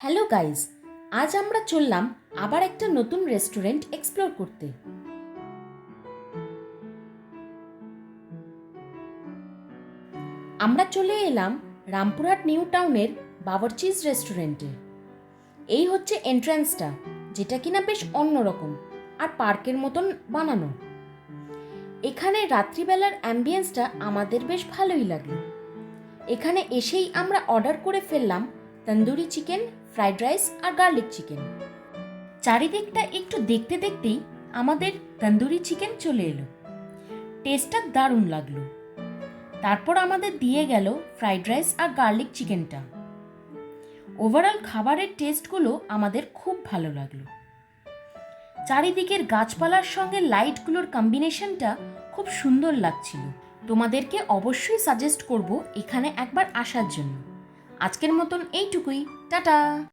Hello guys, আজ আমরা চললাম আবার একটা নতুন রেস্টুরেন্ট এক্সপ্লোর করতে। আমরা চলে এলাম রামপুরহাট নিউ টাউনের বাবরচিজ রেস্টুরেন্টে। এই হচ্ছে এন্ট্রান্সটা, যেটা কিনা বেশ অন্যরকম আর পার্কের মতন বানানো। এখানে রাত্রিবেলার অ্যাম্বিয়েন্সটা আমাদের বেশ ভালোই লাগলো। এখানে এসেই আমরা অর্ডার করে ফেললাম তন্দুরি চিকেন, ফ্রাইড রাইস আর গার্লিক চিকেন। চারিদিকটা একটু দেখতে দেখতেই আমাদের তন্দুরি চিকেন চলে এলো। টেস্টটা দারুণ লাগলো। তারপর আমাদের দিয়ে গেল ফ্রাইড রাইস আর গার্লিক চিকেনটা। ওভারঅল খাবারের টেস্টগুলো আমাদের খুব ভালো লাগলো। চারিদিকের গাছপালার সঙ্গে লাইটগুলোর কম্বিনেশনটা খুব সুন্দর লাগছিল। তোমাদেরকে অবশ্যই সাজেস্ট করব এখানে একবার আসার জন্য। আজকের মতন এইটুকুই, টাটা।